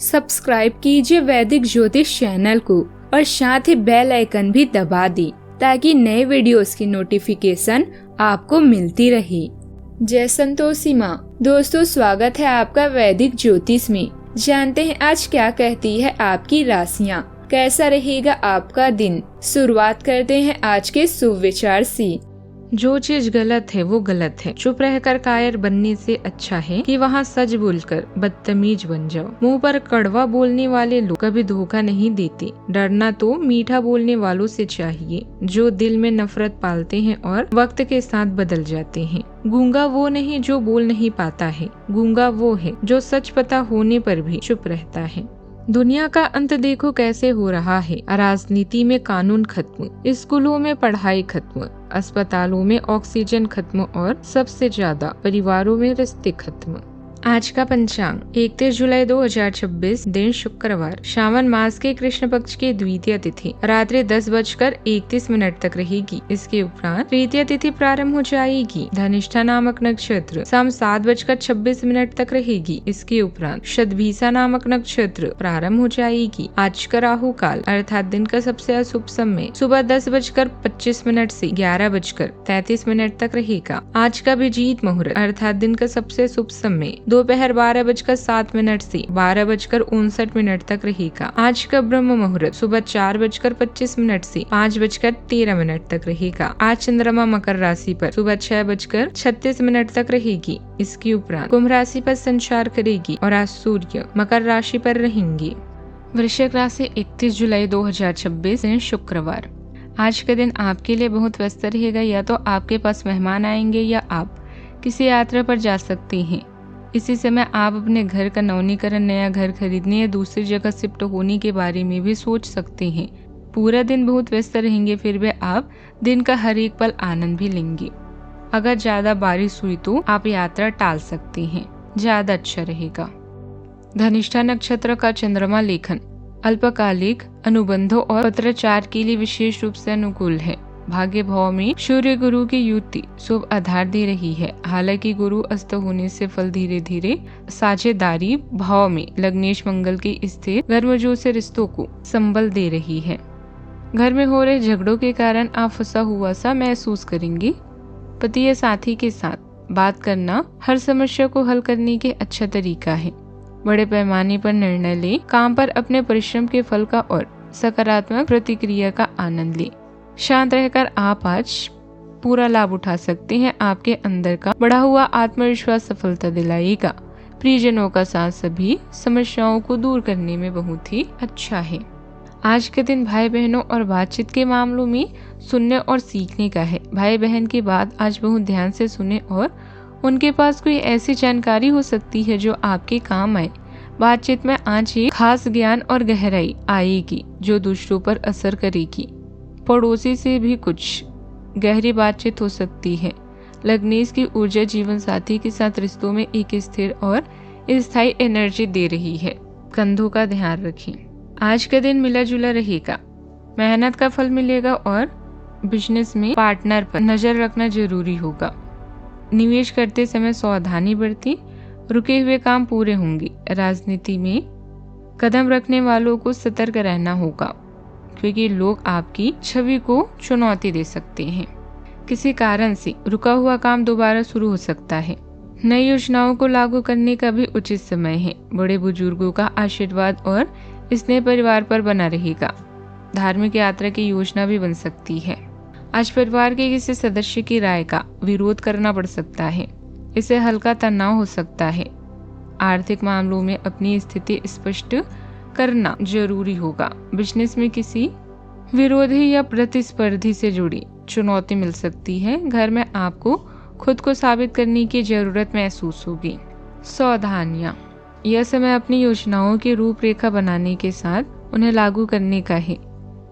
Subscribe कीजिए वैदिक ज्योतिष चैनल को और साथ ही बेल आइकन भी दबा दी ताकि नए वीडियोस की नोटिफिकेशन आपको मिलती रहे। जय संतोषी माँ। दोस्तों, स्वागत है आपका वैदिक ज्योतिष में। जानते हैं आज क्या कहती है आपकी राशियाँ, कैसा रहेगा आपका दिन। शुरुआत करते हैं आज के शुभ विचार से। जो चीज गलत है वो गलत है। चुप रहकर कायर बनने से अच्छा है कि वहाँ सच बोलकर बदतमीज बन जाओ। मुंह पर कड़वा बोलने वाले लोग कभी धोखा नहीं देते। डरना तो मीठा बोलने वालों से चाहिए जो दिल में नफरत पालते हैं और वक्त के साथ बदल जाते हैं। गूंगा वो नहीं जो बोल नहीं पाता है, गूंगा वो है जो सच पता होने पर भी चुप रहता है। दुनिया का अंत देखो कैसे हो रहा है। राजनीति में कानून खत्म, स्कूलों में पढ़ाई खत्म, अस्पतालों में ऑक्सीजन खत्म और सबसे ज्यादा परिवारों में रिश्ते खत्म। आज का पंचांग 31 जुलाई 2026, दिन शुक्रवार, श्रावण मास के कृष्ण पक्ष की द्वितीय तिथि रात्रि 10:31 तक रहेगी। इसके उपरांत तृतीय तिथि प्रारंभ हो जाएगी। धनिष्ठा नामक नक्षत्र शाम 7:26 तक रहेगी। इसके उपरांत शतभिषा नामक नक्षत्र प्रारंभ हो जाएगी। आज का राहु काल अर्थात दिन का सबसे अशुभ समय सुबह 10:25 से 11:33 तक रहेगा। आज का अभिजीत मुहूर्त अर्थात दिन का सबसे शुभ समय दोपहर 12:07 से 12:59 तक रहेगा। आज का ब्रह्म मुहूर्त सुबह 4:25 से 5:13 तक रहेगा। आज चंद्रमा मकर राशि पर सुबह 6:36 तक रहेगी। इसके उपरांत कुंभ राशि पर संचार करेगी और आज सूर्य मकर राशि पर रहेंगे। वृश्चिक राशि 31 जुलाई 2026, दिन शुक्रवार। आज का दिन आपके लिए बहुत व्यस्त रहेगा। या तो आपके पास मेहमान आएंगे या आप किसी यात्रा पर जा सकते हैं। इसी समय आप अपने घर का नवीनीकरण, नया घर खरीदने या दूसरी जगह शिफ्ट होने के बारे में भी सोच सकते हैं। पूरा दिन बहुत व्यस्त रहेंगे, फिर भी आप दिन का हर एक पल आनंद भी लेंगे। अगर ज्यादा बारिश हुई तो आप यात्रा टाल सकते हैं, ज्यादा अच्छा रहेगा। धनिष्ठा नक्षत्र का चंद्रमा लेखन अल्पकालिक अनुबंधों और पत्राचार के लिए विशेष रूप से अनुकूल है। भाग्य भाव में सूर्य गुरु की युति शुभ आधार दे रही है। हालांकि गुरु अस्त होने से फल धीरे धीरे साझेदारी भाव में लग्नेश मंगल की स्थिति गर्मजोशी से रिश्तों को संबल दे रही है। घर में हो रहे झगड़ों के कारण आप फंसा हुआ सा महसूस करेंगे। पति या साथी के साथ बात करना हर समस्या को हल करने के अच्छा तरीका है। बड़े पैमाने पर निर्णय ले, काम पर अपने परिश्रम के फल का और सकारात्मक प्रतिक्रिया का आनंद ले। शांत रहकर आप आज पूरा लाभ उठा सकते हैं। आपके अंदर का बढ़ा हुआ आत्मविश्वास सफलता दिलाएगा। प्रियजनों का साथ सभी समस्याओं को दूर करने में बहुत ही अच्छा है। आज के दिन भाई बहनों और बातचीत के मामलों में सुनने और सीखने का है। भाई बहन की बात आज बहुत ध्यान से सुने और उनके पास कोई ऐसी जानकारी हो सकती है जो आपके काम आए। बातचीत में आज एक खास ज्ञान और गहराई आएगी जो दूसरों पर असर करेगी। पड़ोसी से भी कुछ गहरी बातचीत हो सकती है। लग्नेश की ऊर्जा जीवन साथी के साथ रिश्तों में एक स्थिर और स्थायी एनर्जी दे रही है। कंधों का ध्यान रखें। आज का दिन मिला जुला रहेगा। मेहनत का फल मिलेगा और बिजनेस में पार्टनर पर नजर रखना जरूरी होगा। निवेश करते समय सावधानी बरती, रुके हुए काम पूरे होंगे। राजनीति में कदम रखने वालों को सतर्क रहना होगा क्योंकि लोग आपकी छवि को चुनौती दे सकते हैं। किसी कारण से रुका हुआ काम दोबारा शुरू हो सकता है। नई योजनाओं को लागू करने का भी उचित समय है। बड़े बुजुर्गों का आशीर्वाद और स्नेह परिवार पर बना रहेगा। धार्मिक यात्रा की योजना भी बन सकती है। आज परिवार के किसी सदस्य की राय का विरोध करना पड़ सकता है। इससे हल्का तनाव हो सकता है। आर्थिक मामलों में अपनी स्थिति स्पष्ट करना जरूरी होगा। बिजनेस में किसी विरोधी या प्रतिस्पर्धी से जुड़ी चुनौती मिल सकती है। घर में आपको खुद को साबित करने की जरूरत महसूस होगी। सावधानियां। यह समय अपनी योजनाओं की रूपरेखा बनाने के साथ उन्हें लागू करने का है।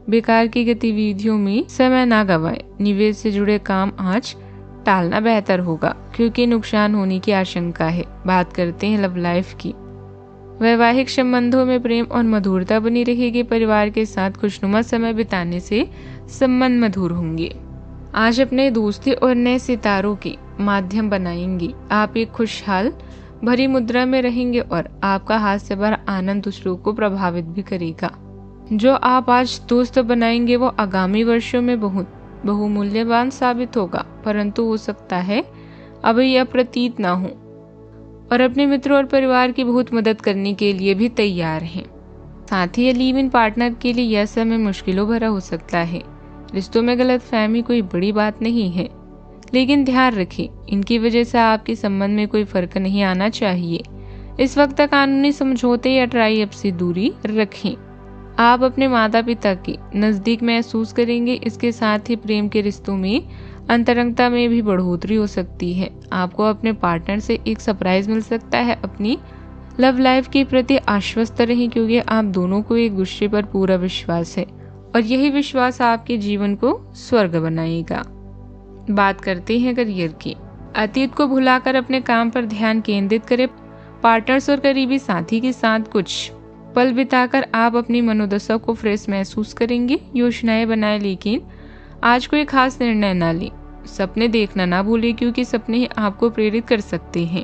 बेकार की गतिविधियों में समय ना गवाएं। निवेश से जुड़े काम आज टालना बेहतर होगा क्योंकि नुकसान होने की आशंका है। बात करते हैं लव लाइफ की। वैवाहिक संबंधों में प्रेम और मधुरता बनी रहेगी। परिवार के साथ खुशनुमा समय बिताने से संबंध मधुर होंगे। आज अपने दोस्ती और नए सितारों के माध्यम बनाएंगी। आप एक खुशहाल भरी मुद्रा में रहेंगे और आपका हास्य भरा आनंद दूसरों को प्रभावित भी करेगा। जो आप आज दोस्त बनाएंगे वो आगामी वर्षों में बहुत बहुमूल्यवान साबित होगा, परंतु हो सकता है अभी यह प्रतीत ना हो, और अपने मित्रों और परिवार की बहुत मदद करने के लिए भी तैयार हैं। साथ ही लिव इन पार्टनर के लिए यह समय मुश्किलों भरा हो सकता है। रिश्तों में गलतफहमी कोई बड़ी बात नहीं है, लेकिन ध्यान रखें इनकी वजह से आपके संबंध में कोई फर्क नहीं आना चाहिए। इस वक्त कानूनी समझौते या ट्राई अप से दूरी रखें। आप अपने माता पिता के नजदीक महसूस करेंगे। इसके साथ ही प्रेम के रिश्तों में अंतरंगता में भी बढ़ोतरी हो सकती है। आपको अपने पार्टनर से एक सरप्राइज मिल सकता है। अपनी लव लाइफ के प्रति आश्वस्त रहें, क्योंकि आप दोनों को एक दूसरे पर पूरा विश्वास है और यही विश्वास आपके जीवन को स्वर्ग बनाएगा। बात करते हैं करियर की। अतीत को भुलाकर अपने काम पर ध्यान केंद्रित करें। पार्टनर्स और करीबी साथी के साथ कुछ पल बिताकर आप अपनी मनोदशा को फ्रेश महसूस करेंगे। योजनाएं बनाएं, लेकिन आज कोई खास निर्णय ना लें। सपने देखना ना भूलें, क्योंकि सपने ही आपको प्रेरित कर सकते हैं।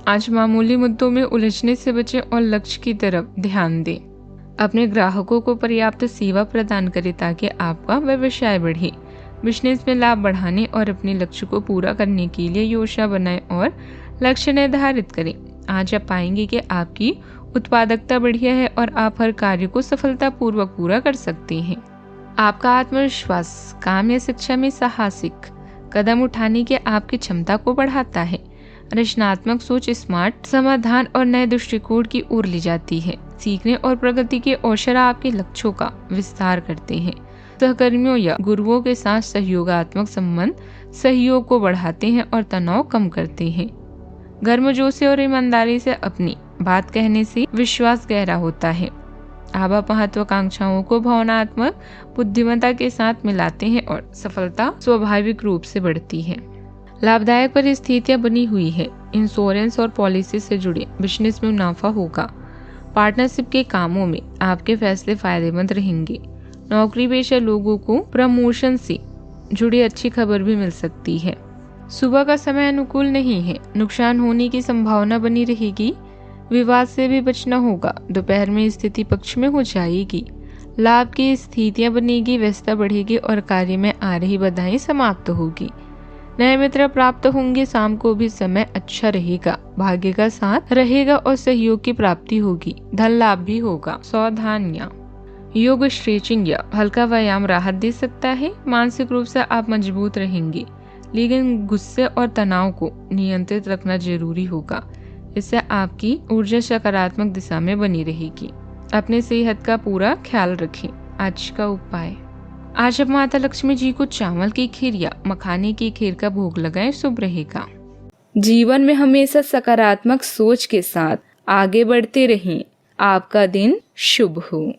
आज मामूली मुद्दों में उलझने से बचें और लक्ष्य की तरफ ध्यान दें। अपने ग्राहकों को पर्याप्त सेवा प्रदान करें ताकि आपका व्यवसाय बढ़े। बिजनेस में लाभ बढ़ाने और अपने लक्ष्य को पूरा करने के लिए योजना बनाएं और लक्ष्य निर्धारित करें। आज आप पाएंगे कि आपकी उत्पादकता बढ़िया है और आप हर कार्य को सफलतापूर्वक पूरा कर सकते हैं। आपका आत्मविश्वास काम या शिक्षा में साहसिक कदम उठाने की आपकी क्षमता को बढ़ाता है। रचनात्मक सोच स्मार्ट समाधान और नए दृष्टिकोण की ओर ले जाती है। सीखने और प्रगति के अवसर आपके लक्ष्यों का विस्तार करते हैं। सहकर्मियों या गुरुओं के साथ सहयोगात्मक संबंध सहयोग को बढ़ाते हैं और तनाव कम करते हैं। गर्मजोशी और ईमानदारी से अपनी बात कहने से विश्वास गहरा होता है। आप महत्वाकांक्षाओं को भावनात्मक बुद्धिमत्ता के साथ मिलाते हैं और सफलता स्वाभाविक रूप से बढ़ती है। लाभदायक परिस्थितियां बनी हुई है। इंश्योरेंस और पॉलिसी से जुड़े बिजनेस में मुनाफा होगा। पार्टनरशिप के कामों में आपके फैसले फायदेमंद रहेंगे। नौकरी पेशा लोगों को प्रमोशन से जुड़ी अच्छी खबर भी मिल सकती है। सुबह का समय अनुकूल नहीं है, नुकसान होने की संभावना बनी रहेगी। विवाद से भी बचना होगा। दोपहर में स्थिति पक्ष में हो जाएगी। लाभ की स्थितियां बनेगी, व्यस्तता बढ़ेगी और कार्य में आ रही बाधाएं समाप्त होगी। नए मित्र प्राप्त होंगे। शाम को भी समय अच्छा रहेगा। भाग्य का साथ रहेगा और सहयोग की प्राप्ति होगी। धन लाभ भी होगा। सावधानियां, योग, स्ट्रेचिंग या हल्का व्यायाम राहत दे सकता है। मानसिक रूप से आप मजबूत रहेंगे, लेकिन गुस्से और तनाव को नियंत्रित रखना जरूरी होगा। इससे आपकी ऊर्जा सकारात्मक दिशा में बनी रहेगी। अपने सेहत का पूरा ख्याल रखें। आज का उपाय, आज आप माता लक्ष्मी जी को चावल की खीर या मखाने की खीर का भोग लगाएं, शुभ रहेगा। जीवन में हमेशा सकारात्मक सोच के साथ आगे बढ़ते रहें। आपका दिन शुभ हो।